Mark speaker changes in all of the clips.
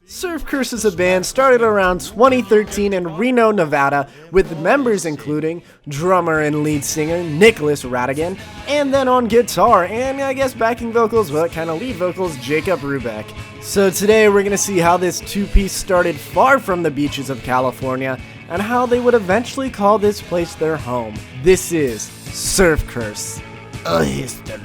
Speaker 1: Surf Curse is a band started around 2013 in Reno, Nevada, with members including drummer and lead singer Nicholas Radigan, and then on guitar and I guess backing vocals, but kind of lead vocals, Jacob Rubeck. So today we're going to see how this two-piece started far from the beaches of California and how they would eventually call this place their home. This is Surf Curse, a history.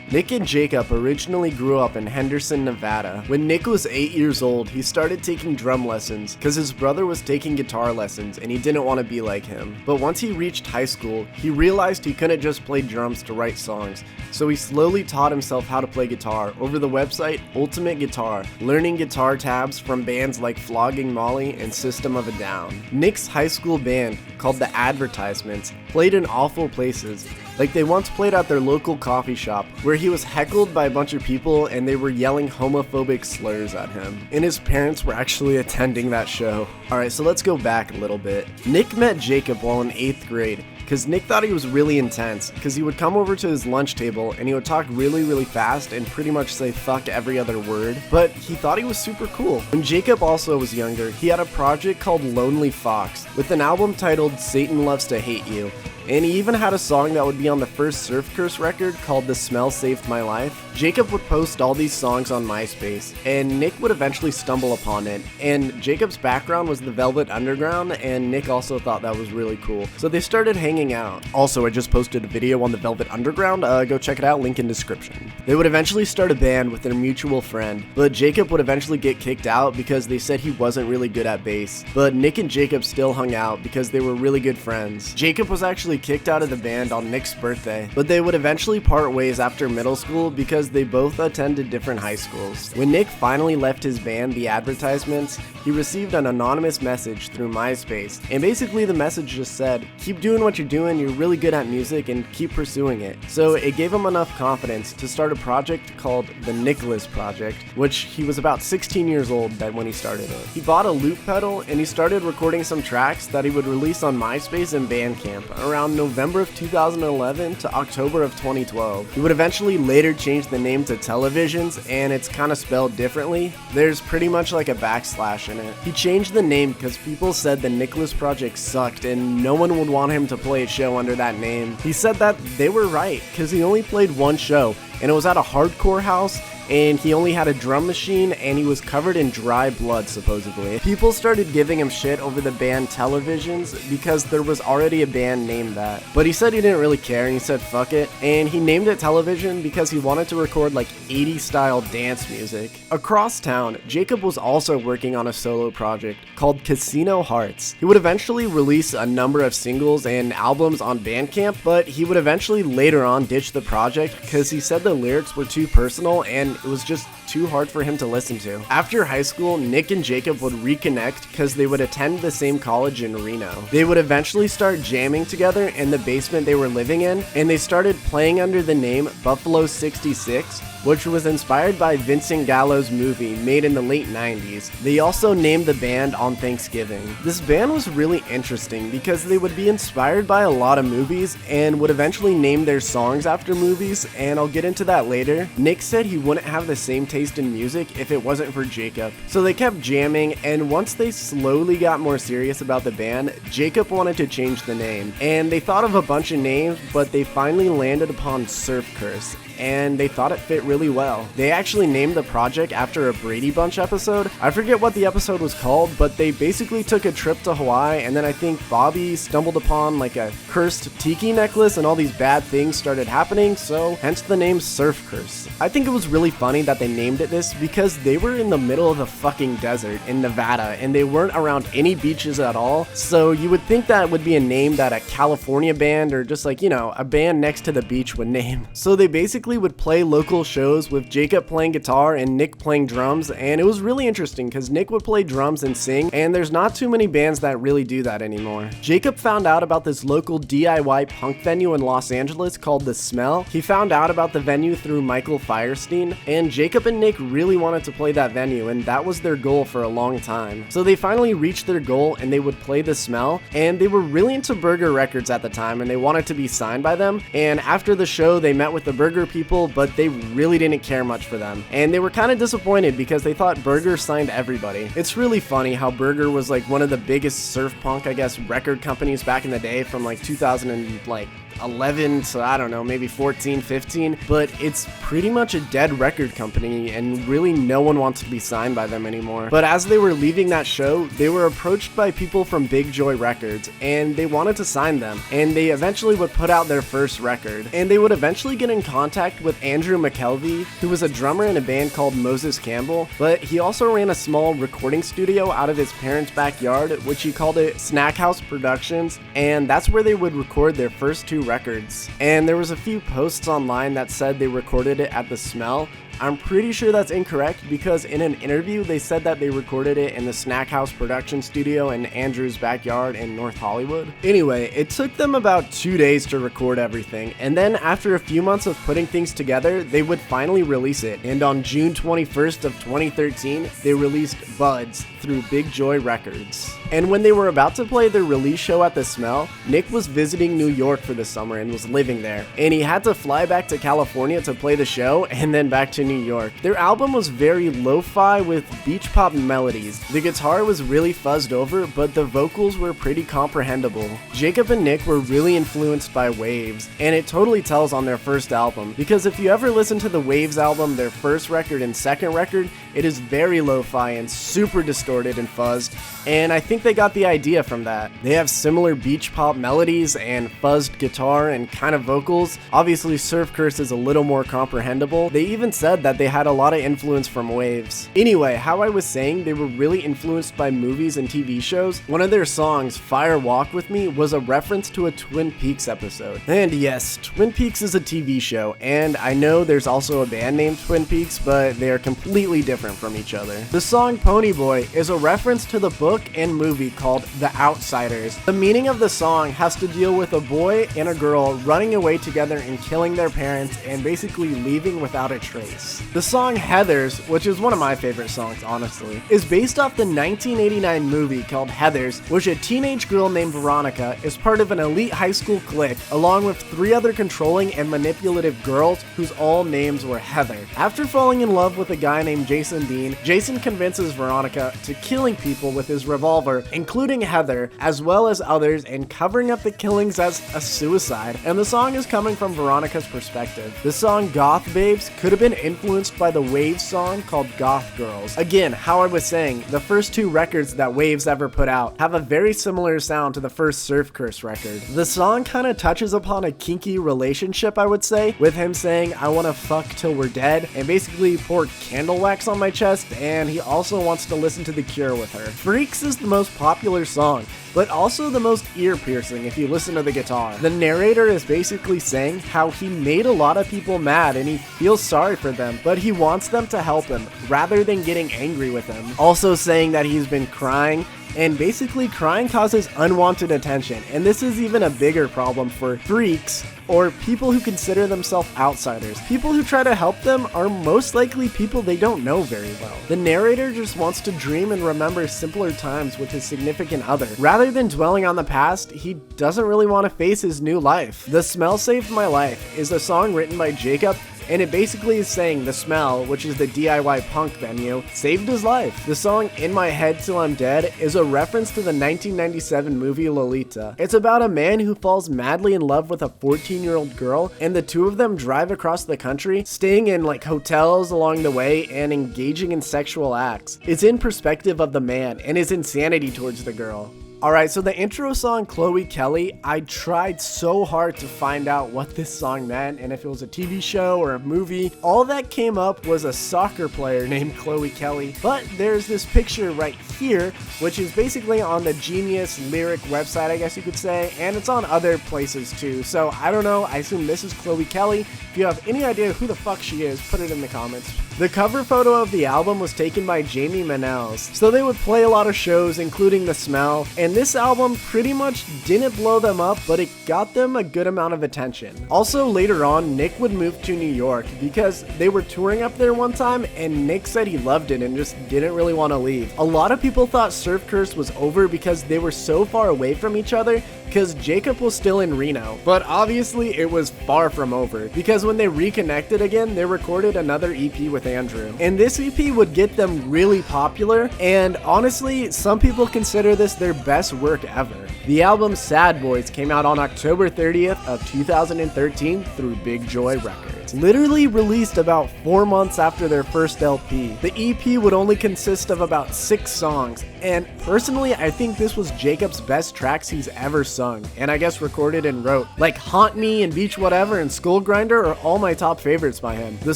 Speaker 1: Nick and Jacob originally grew up in Henderson, Nevada. When Nick was 8 years old, he started taking drum lessons because his brother was taking guitar lessons and he didn't want to be like him. But once he reached high school, he realized he couldn't just play drums to write songs. So he slowly taught himself how to play guitar over the website Ultimate Guitar, learning guitar tabs from bands like Flogging Molly and System of a Down. Nick's high school band, called The Advertisements, played in awful places. Like they once played at their local coffee shop where he was heckled by a bunch of people and they were yelling homophobic slurs at him. And his parents were actually attending that show. Alright, so let's go back a little bit. Nick met Jacob while in 8th grade. Because Nick thought he was really intense, because he would come over to his lunch table and he would talk really fast and pretty much say fuck every other word, but he thought he was super cool. When Jacob also was younger, he had a project called Lonely Fox, with an album titled Satan Loves to Hate You, and he even had a song that would be on the first Surf Curse record called The Smell Saved My Life. Jacob would post all these songs on MySpace, and Nick would eventually stumble upon it, and Jacob's background was the Velvet Underground, and Nick also thought that was really cool, so they started hanging out. Also, I just posted a video on the Velvet Underground, go check it out, link in description. They would eventually start a band with their mutual friend, but Jacob would eventually get kicked out because they said he wasn't really good at bass, but Nick and Jacob still hung out because they were really good friends. Jacob was actually kicked out of the band on Nick's birthday, but they would eventually part ways after middle school because they both attended different high schools. When Nick finally left his band, The Advertisements, he received an anonymous message through MySpace, and basically the message just said, keep doing what you're doing, you're really good at music, and keep pursuing it. So it gave him enough confidence to start a project called The Nicholas Project, which he was about 16 years old when he started it. He bought a loop pedal and he started recording some tracks that he would release on MySpace and Bandcamp around November of 2011 to October of 2012. He would eventually later change the name to Televisions, and it's kind of spelled differently. There's pretty much like a backslash in it. He changed the name because people said the Nicholas Project sucked and no one would want him to play a show under that name. He said that they were right because he only played one show and it was at a hardcore house, and he only had a drum machine and he was covered in dry blood supposedly. People started giving him shit over the band Televisions because there was already a band named that. But he said he didn't really care and he said fuck it, and he named it Television because he wanted to record like 80s style dance music. Across town, Jacob was also working on a solo project called Casino Hearts. He would eventually release a number of singles and albums on Bandcamp, but he would eventually later on ditch the project because he said the lyrics were too personal and it was just too hard for him to listen to. After high school, Nick and Jacob would reconnect because they would attend the same college in Reno. They would eventually start jamming together in the basement they were living in, and they started playing under the name Buffalo 66, which was inspired by Vincent Gallo's movie made in the late 90s. They also named the band on Thanksgiving. This band was really interesting because they would be inspired by a lot of movies and would eventually name their songs after movies, and I'll get into that later. Nick said he wouldn't have the same taste in music if it wasn't for Jacob. So they kept jamming, and once they slowly got more serious about the band, Jacob wanted to change the name. And they thought of a bunch of names, but they finally landed upon Surf Curse, and they thought it fit really well. They actually named the project after a Brady Bunch episode. I forget what the episode was called, but they basically took a trip to Hawaii, and then I think Bobby stumbled upon like a cursed tiki necklace and all these bad things started happening, so hence the name Surf Curse. I think it was really funny that they named it this because they were in the middle of the fucking desert in Nevada and they weren't around any beaches at all, so you would think that would be a name that a California band or just like, you know, a band next to the beach would name. So they basically would play local shows with Jacob playing guitar and Nick playing drums, and it was really interesting because Nick would play drums and sing, and there's not too many bands that really do that anymore. Jacob found out about this local DIY punk venue in Los Angeles called The Smell. He found out about the venue through Michael Firestein, and Jacob and and Nick really wanted to play that venue, and that was their goal for a long time. So they finally reached their goal, and they would play The Smell, and they were really into Burger Records at the time, and they wanted to be signed by them. And after the show, they met with the Burger people, but they really didn't care much for them, and they were kind of disappointed because they thought Burger signed everybody. It's really funny how Burger was like one of the biggest surf punk, I guess, record companies back in the day, from like 2011 to, I don't know, maybe 14, 15, but it's pretty much a dead record company, and really no one wants to be signed by them anymore. But as they were leaving that show, they were approached by people from Big Joy Records, and they wanted to sign them, and they eventually would put out their first record, and they would eventually get in contact with Andrew McKelvey, who was a drummer in a band called Moses Campbell, but he also ran a small recording studio out of his parents' backyard, which he called it Snack House Productions, and that's where they would record their first two records. And there was a few posts online that said they recorded it at The Smell. I'm pretty sure that's incorrect, because in an interview they said that they recorded it in the Snack House production studio in Andrew's backyard in North Hollywood. Anyway, it took them about 2 days to record everything, and then after a few months of putting things together, they would finally release it. And on June 21st of 2013, they released Buds through Big Joy Records. And when they were about to play their release show at The Smell, Nick was visiting New York for the summer and was living there, and he had to fly back to California to play the show and then back to New York. Their album was very lo-fi with beach pop melodies. The guitar was really fuzzed over, but the vocals were pretty comprehensible. Jacob and Nick were really influenced by Waves, and it totally tells on their first album, because if you ever listen to the Waves album, their first record and second record, it is very lo-fi and super distorted and fuzzed, and I think they got the idea from that. They have similar beach pop melodies and fuzzed guitar and kind of vocals. Obviously, Surf Curse is a little more comprehensible. They even said that they had a lot of influence from Waves. Anyway, how I was saying they were really influenced by movies and TV shows, one of their songs, Fire Walk With Me, was a reference to a Twin Peaks episode. And yes, Twin Peaks is a TV show, and I know there's also a band named Twin Peaks, but they are completely different from each other. The song Pony Boy is a reference to the book and movie called The Outsiders. The meaning of the song has to deal with a boy and a girl running away together and killing their parents and basically leaving without a trace. The song Heathers, which is one of my favorite songs honestly, is based off the 1989 movie called Heathers, which a teenage girl named Veronica is part of an elite high school clique along with 3 other controlling and manipulative girls whose all names were Heather. After falling in love with a guy named Jason Dean, Jason convinces Veronica to killing people with his revolver, including Heather, as well as others, and covering up the killings as a suicide. And the song is coming from Veronica's perspective. The song Goth Babes could have been influenced by the Waves song called Goth Girls. Again, how I was saying, the first 2 records that Waves ever put out have a very similar sound to the first Surf Curse record. The song kind of touches upon a kinky relationship, I would say, with him saying, "I wanna fuck till we're dead," and basically pour candle wax on my chest, and he also wants to listen to The Cure with her. Freaks is the most popular song, but also the most ear-piercing if you listen to the guitar. The narrator is basically saying how he made a lot of people mad and he feels sorry for them, but he wants them to help him rather than getting angry with him. Also saying that he's been crying, and basically crying causes unwanted attention, and this is even a bigger problem for freaks or people who consider themselves outsiders. People who try to help them are most likely people they don't know very well. The narrator just wants to dream and remember simpler times with his significant other. Rather than dwelling on the past, he doesn't really want to face his new life. The Smell Saved My Life is a song written by Jacob, and it basically is saying The Smell, which is the DIY punk venue, saved his life. The song In My Head Till I'm Dead is a reference to the 1997 movie Lolita. It's about a man who falls madly in love with a 14-year-old girl, and the two of them drive across the country, staying in like hotels along the way and engaging in sexual acts. It's in perspective of the man and his insanity towards the girl. Alright, so the intro song Chloe Kelly, I tried so hard to find out what this song meant and if it was a TV show or a movie. All that came up was a soccer player named Chloe Kelly, but there's this picture right here, which is basically on the Genius Lyric website, I guess you could say, and it's on other places too. So I don't know, I assume this is Chloe Kelly. If you have any idea who the fuck she is, put it in the comments. The cover photo of the album was taken by Jamie Manels, so they would play a lot of shows including The Smell, and this album pretty much didn't blow them up, but it got them a good amount of attention. Also later on, Nick would move to New York because they were touring up there one time and Nick said he loved it and just didn't really want to leave. A lot of people thought Surf Curse was over because they were so far away from each other because Jacob was still in Reno, but obviously it was far from over because when they reconnected again, they recorded another EP with Andrew. And this EP would get them really popular, and honestly, some people consider this their best work ever. The album Sad Boys came out on October 30th of 2013 through Big Joy Records. Literally released about 4 months after their first LP. The EP would only consist of about 6 songs, and personally I think this was Jacob's best tracks he's ever sung, and I guess recorded and wrote. Like Haunt Me and Beach Whatever and Skull Grinder are all my top favorites by him. The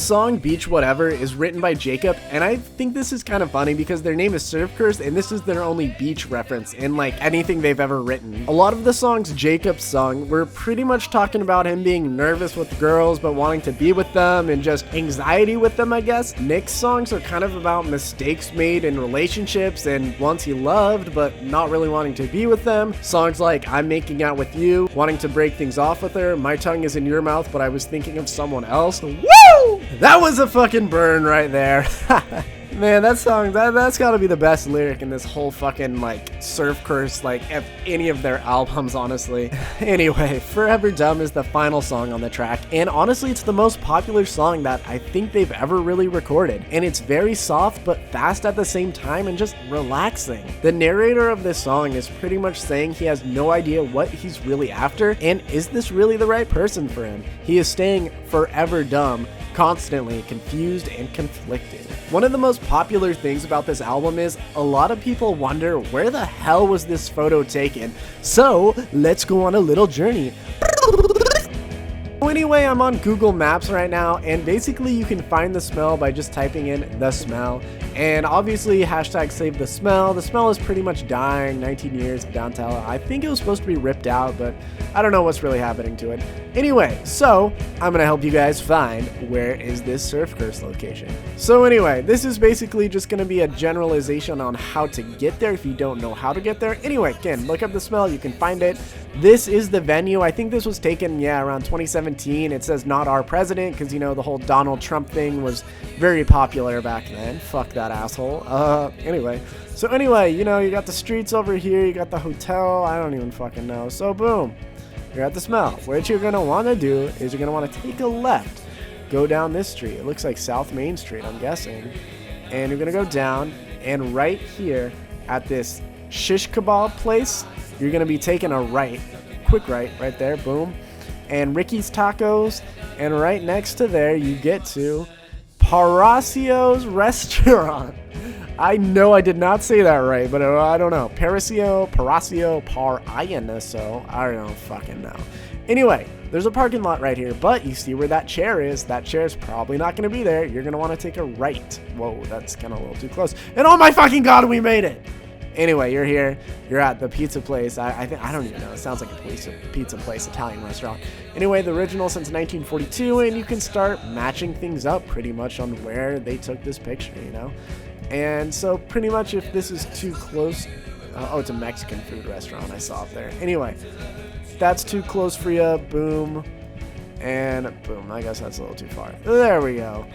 Speaker 1: song Beach Whatever is written by Jacob, and I think this is kind of funny because their name is Surf Curse and this is their only beach reference in like anything they've ever written. A lot of the songs Jacob sung were pretty much talking about him being nervous with girls but wanting to be with them and just anxiety with them, I guess. Nick's songs are kind of about mistakes made in relationships and ones he loved but not really wanting to be with them. Songs like I'm Making Out With You, wanting to break things off with her, My Tongue Is In Your Mouth but I Was Thinking of Someone Else. Woo! That was a fucking burn right there. Man, that song, that's gotta be the best lyric in this whole fucking, like, Surf Curse, like, any of their albums, honestly. Anyway, Forever Dumb is the final song on the track, and honestly, it's the most popular song that I think they've ever really recorded. And it's very soft, but fast at the same time, and just relaxing. The narrator of this song is pretty much saying he has no idea what he's really after, and is this really the right person for him? He is staying forever dumb, constantly confused and conflicted. One of the most popular things about this album is a lot of people wonder where the hell was this photo taken. So let's go on a little journey. Anyway, I'm on Google Maps right now, and basically you can find The Smell by just typing in The Smell, and obviously hashtag save The Smell. The Smell is pretty much dying, 19 years of downtown. I think it was supposed to be ripped out, but I don't know what's really happening to it. Anyway, so I'm gonna help you guys find where is this Surf Curse location. So anyway, this is basically just gonna be a generalization on how to get there if you don't know how to get there. Anyway, again, look up The Smell, you can find it. This is the venue. I think this was taken, around 2017. It says not our president because, you know, the whole Donald Trump thing was very popular back then. Fuck that asshole. Anyway, you know, you got the streets over here, you got the hotel, I don't even fucking know. So boom, you're at The Smell. What you're going to want to do is you're going to want to take a left, go down this street. It looks like South Main Street, I'm guessing. And you're going to go down, and right here at this shish kebab place, you're going to be taking a right, quick right there, boom. And Ricky's Tacos, and right next to there you get to Paracio's Restaurant. I know I did not say that right, but I don't know. Paracio, Paraianaso, I don't fucking know. Anyway, there's a parking lot right here, but you see where that chair is. That chair is probably not going to be there. You're going to want to take a right. Whoa, that's kind of a little too close. And oh my fucking god, we made it! Anyway, you're here. You're at the pizza place. I don't even know. It sounds like a pizza place, Italian restaurant. Anyway, the original since 1942, and you can start matching things up pretty much on where they took this picture, you know? And so pretty much if this is too close... oh, it's a Mexican food restaurant I saw up there. Anyway, if that's too close for you, boom. And boom. I guess that's a little too far. There we go.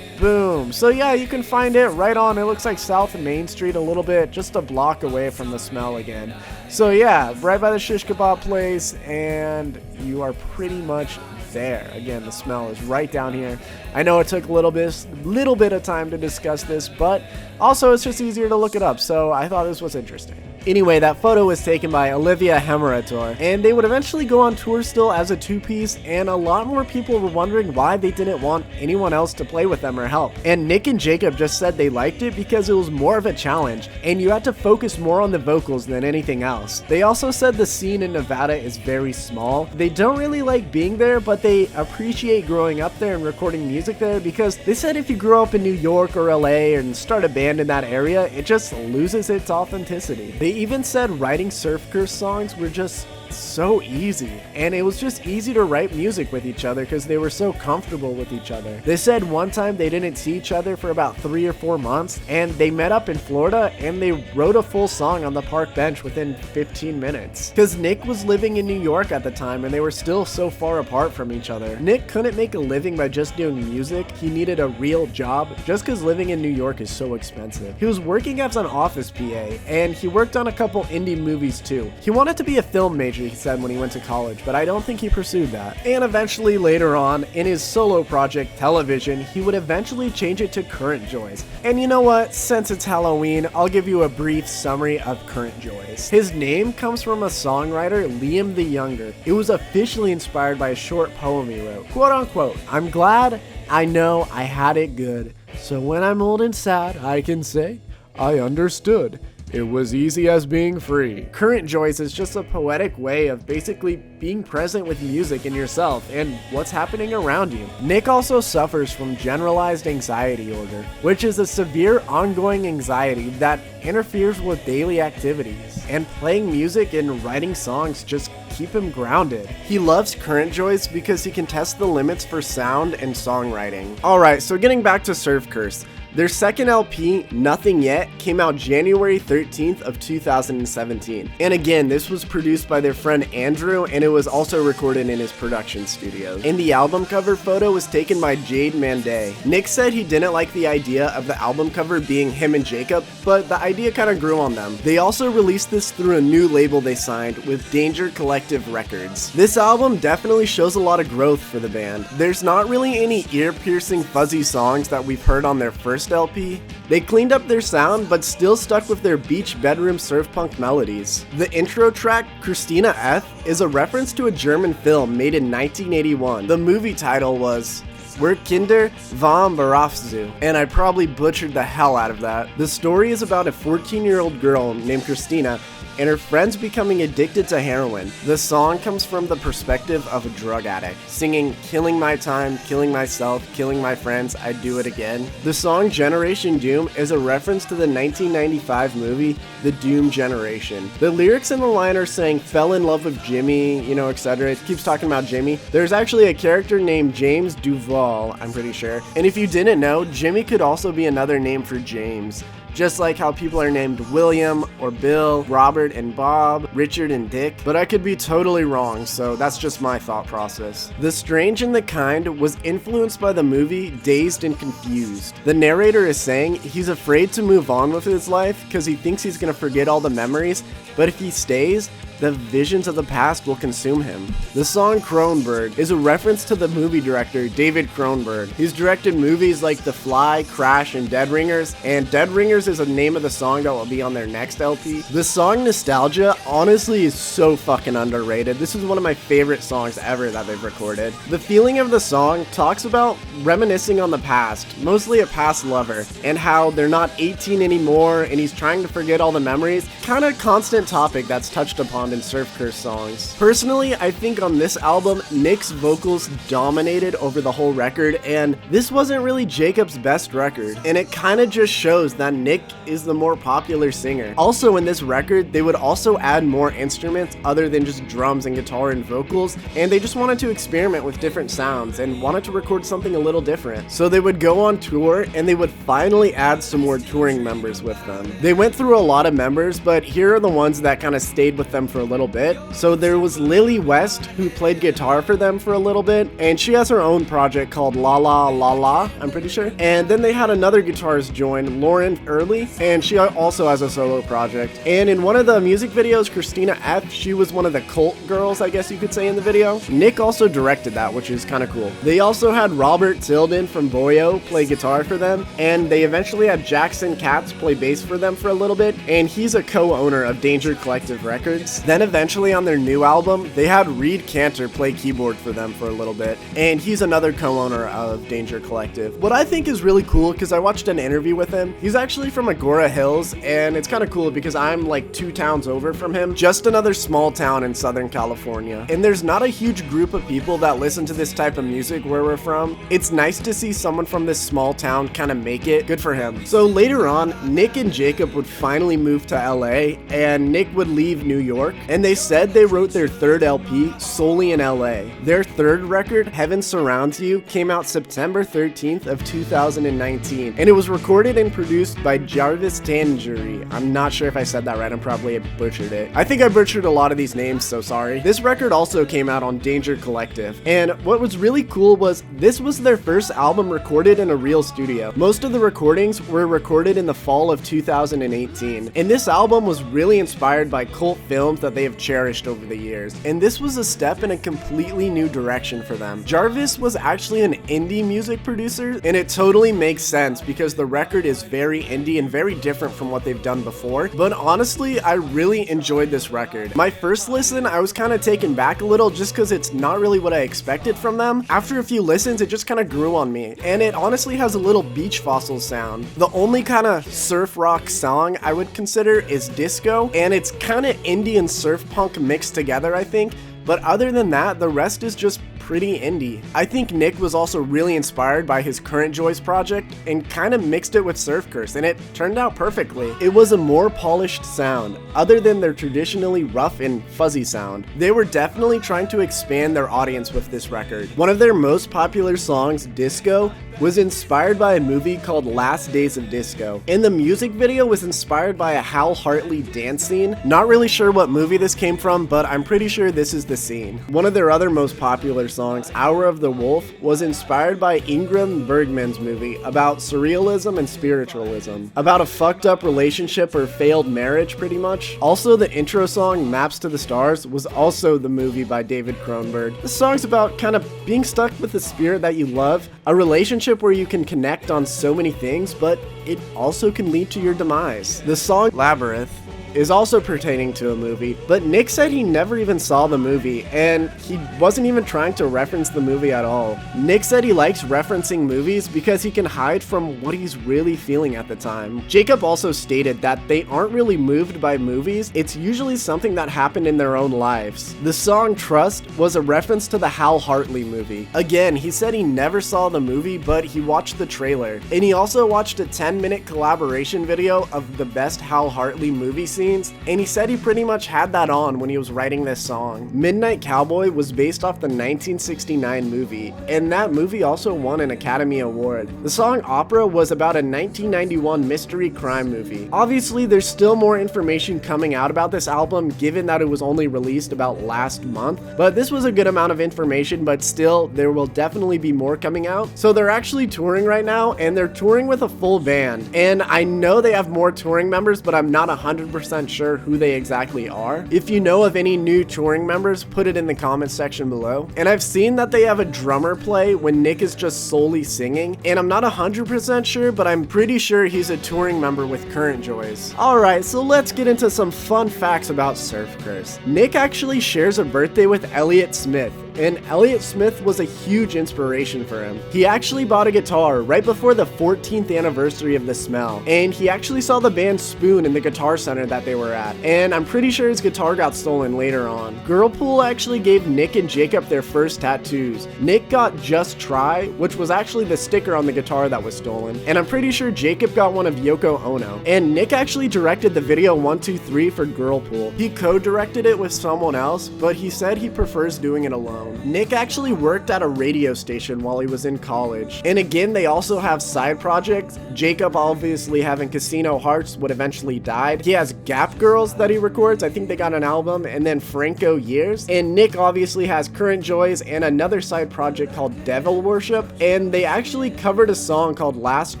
Speaker 1: Boom. So yeah, you can find it right on, it looks like South Main Street a little bit, just a block away from The Smell again. So yeah, right by the shish kebab place, and you are pretty much there. Again, The Smell is right down here. I know it took a little bit of time to discuss this, but also it's just easier to look it up, so I thought this was interesting. Anyway, that photo was taken by Olivia Hemerator, and they would eventually go on tour still as a two-piece, and a lot more people were wondering why they didn't want anyone else to play with them or help. And Nick and Jacob just said they liked it because it was more of a challenge, and you had to focus more on the vocals than anything else. They also said the scene in Nevada is very small. They don't really like being there, but they appreciate growing up there and recording music there because they said if you grow up in New York or LA and start a band in that area, it just loses its authenticity. They They even said writing Surf Curse songs were just so easy, and it was just easy to write music with each other because they were so comfortable with each other. They said one time they didn't see each other for about 3 or 4 months, and they met up in Florida and they wrote a full song on the park bench within 15 minutes. Because Nick was living in New York at the time and they were still so far apart from each other. Nick couldn't make a living by just doing music. He needed a real job just because living in New York is so expensive. He was working as an office PA, and he worked on a couple indie movies too. He wanted to be a film major, he said, when he went to college, but I don't think he pursued that. And eventually later on, in his solo project, Television, he would eventually change it to Current Joys. And you know what? Since it's Halloween, I'll give you a brief summary of Current Joys. His name comes from a songwriter, Liam the Younger. It was officially inspired by a short poem he wrote. Quote unquote, "I'm glad I know I had it good, so when I'm old and sad, I can say I understood. It was easy as being free." Current Joys is just a poetic way of basically being present with music and yourself and what's happening around you. Nick also suffers from generalized anxiety disorder, which is a severe ongoing anxiety that interferes with daily activities. And playing music and writing songs just keep him grounded. He loves Current Joys because he can test the limits for sound and songwriting. Alright, so getting back to Surf Curse. Their second LP, Nothing Yet, came out January 13th of 2017. And again, this was produced by their friend Andrew, and it was also recorded in his production studio. And the album cover photo was taken by Jade Manday. Nick said he didn't like the idea of the album cover being him and Jacob, but the idea kind of grew on them. They also released this through a new label they signed with Danger Collective Records. This album definitely shows a lot of growth for the band. There's not really any ear-piercing fuzzy songs that we've heard on their first LP. They cleaned up their sound but still stuck with their beach bedroom surf punk melodies. The intro track, Christina F, is a reference to a German film made in 1981. The movie title was "We're Kinder vom Berufszoo," and I probably butchered the hell out of that. The story is about a 14-year-old girl named Christina and her friends becoming addicted to heroin. The song comes from the perspective of a drug addict, singing "Killing my time, killing myself, killing my friends, I'd do it again." The song Generation Doom is a reference to the 1995 movie The Doom Generation. The lyrics in the line are saying "fell in love with Jimmy," etc. It keeps talking about Jimmy. There's actually a character named James Duval, I'm pretty sure. And if you didn't know, Jimmy could also be another name for James. Just like how people are named William or Bill, Robert and Bob, Richard and Dick, but I could be totally wrong, so that's just my thought process. The Strange and the Kind was influenced by the movie Dazed and Confused. The narrator is saying he's afraid to move on with his life because he thinks he's gonna forget all the memories, but if he stays, the visions of the past will consume him. The song Cronenberg is a reference to the movie director David Cronenberg. He's directed movies like The Fly, Crash, and Dead Ringers, and Dead Ringers is the name of the song that will be on their next LP. The song Nostalgia honestly is so fucking underrated. This is one of my favorite songs ever that they've recorded. The feeling of the song talks about reminiscing on the past, mostly a past lover, and how they're not 18 anymore and he's trying to forget all the memories. Kind of constant topic that's touched upon in Surf Curse songs. Personally, I think on this album, Nick's vocals dominated over the whole record, and this wasn't really Jacob's best record, and it kind of just shows that Nick is the more popular singer. Also in this record, they would also add more instruments other than just drums and guitar and vocals, and they just wanted to experiment with different sounds and wanted to record something a little different. So they would go on tour and they would finally add some more touring members with them. They went through a lot of members, but here are the ones that kind of stayed with them for a little bit. So there was Lily West, who played guitar for them for a little bit, and she has her own project called La La La La, I'm pretty sure. And then they had another guitarist join, Lauren Early, and she also has a solo project. And in one of the music videos, Christina F, she was one of the cult girls, I guess you could say, in the video. Nick also directed that, which is kind of cool. They also had Robert Tilden from Boyo play guitar for them, and they eventually had Jackson Katz play bass for them for a little bit, and he's a co-owner of Danger Collective Records. Then eventually on their new album, they had Reed Cantor play keyboard for them for a little bit, and he's another co-owner of Danger Collective. What I think is really cool, because I watched an interview with him, he's actually from Agora Hills, and it's kind of cool because I'm like 2 towns over from him, him, just another small town in Southern California. And there's not a huge group of people that listen to this type of music where we're from. It's nice to see someone from this small town kind of make it. Good for him. So later on, Nick and Jacob would finally move to LA, and Nick would leave New York, and they said they wrote their third LP solely in LA. Their third record, Heaven Surrounds You, came out September 13th of 2019, and it was recorded and produced by Jarvis Tangery. I'm not sure if I said that right, I'm probably butchered it. I think I butchered a lot of these names, so sorry. This record also came out on Danger Collective, and what was really cool was this was their first album recorded in a real studio. Most of the recordings were recorded in the fall of 2018, and this album was really inspired by cult films that they have cherished over the years, and this was a step in a completely new direction for them. Jarvis was actually an indie music producer, and it totally makes sense because the record is very indie and very different from what they've done before, but honestly, I really enjoyed this record. My first listen, I was kind of taken back a little just because it's not really what I expected from them. After a few listens, it just kind of grew on me, and it honestly has a little Beach Fossils sound. The only kind of surf rock song I would consider is Disco, and it's kind of indie and surf punk mixed together, I think. But other than that, the rest is just pretty indie. I think Nick was also really inspired by his Current Joys project and kind of mixed it with Surf Curse, and it turned out perfectly. It was a more polished sound, other than their traditionally rough and fuzzy sound. They were definitely trying to expand their audience with this record. One of their most popular songs, Disco, was inspired by a movie called Last Days of Disco, and the music video was inspired by a Hal Hartley dance scene. Not really sure what movie this came from, but I'm pretty sure this is the scene. One of their other most popular songs, Hour of the Wolf, was inspired by Ingrid Bergman's movie about surrealism and spiritualism, about a fucked up relationship or failed marriage pretty much. Also, the intro song, Maps to the Stars, was also the movie by David Cronenberg. The song's about kind of being stuck with the spirit that you love, a relationship where you can connect on so many things, but it also can lead to your demise. The song Labyrinth is also pertaining to a movie, but Nick said he never even saw the movie, and he wasn't even trying to reference the movie at all. Nick said he likes referencing movies because he can hide from what he's really feeling at the time. Jacob also stated that they aren't really moved by movies, it's usually something that happened in their own lives. The song Trust was a reference to the Hal Hartley movie. Again, he said he never saw the movie, but he watched the trailer, and he also watched a 10-minute collaboration video of the best Hal Hartley movie scene, and he said he pretty much had that on when he was writing this song. Midnight Cowboy was based off the 1969 movie, and that movie also won an Academy Award. The song Opera was about a 1991 mystery crime movie. Obviously, there's still more information coming out about this album given that it was only released about last month, but this was a good amount of information, but still, there will definitely be more coming out. So they're actually touring right now, and they're touring with a full band, and I know they have more touring members, but I'm not 100% sure who they exactly are. If you know of any new touring members, put it in the comments section below. And I've seen that they have a drummer play when Nick is just solely singing, and I'm not 100% sure, but I'm pretty sure he's a touring member with Current Joys. Alright, so let's get into some fun facts about Surf Curse. Nick actually shares a birthday with Elliott Smith, and Elliott Smith was a huge inspiration for him. He actually bought a guitar right before the 14th anniversary of The Smell, and he actually saw the band Spoon in the Guitar Center that they were at, and I'm pretty sure his guitar got stolen later on. Girlpool actually gave Nick and Jacob their first tattoos. Nick got Just Try, which was actually the sticker on the guitar that was stolen, and I'm pretty sure Jacob got one of Yoko Ono. And Nick actually directed the video 123 for Girlpool. He co-directed it with someone else, but he said he prefers doing it alone. Nick actually worked at a radio station while he was in college. And again, they also have side projects. Jacob obviously having Casino Hearts, what eventually died. He has Gap Girls that he records. I think they got an album. And then Franco Years. And Nick obviously has Current Joys and another side project called Devil Worship. And they actually covered a song called Last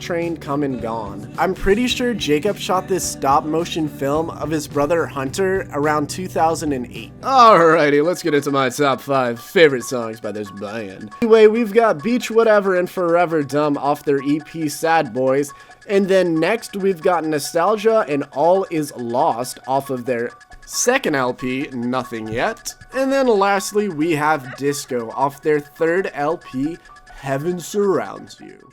Speaker 1: Train Come and Gone. I'm pretty sure Jacob shot this stop motion film of his brother Hunter around 2008. Alrighty, let's get into my top 5 favorite songs by this band. Anyway, we've got Beach Whatever and Forever Dumb off their EP Sad Boys, and then next we've got Nostalgia and All Is Lost off of their second LP, Nothing Yet, and then lastly we have Disco off their third LP, Heaven Surrounds You.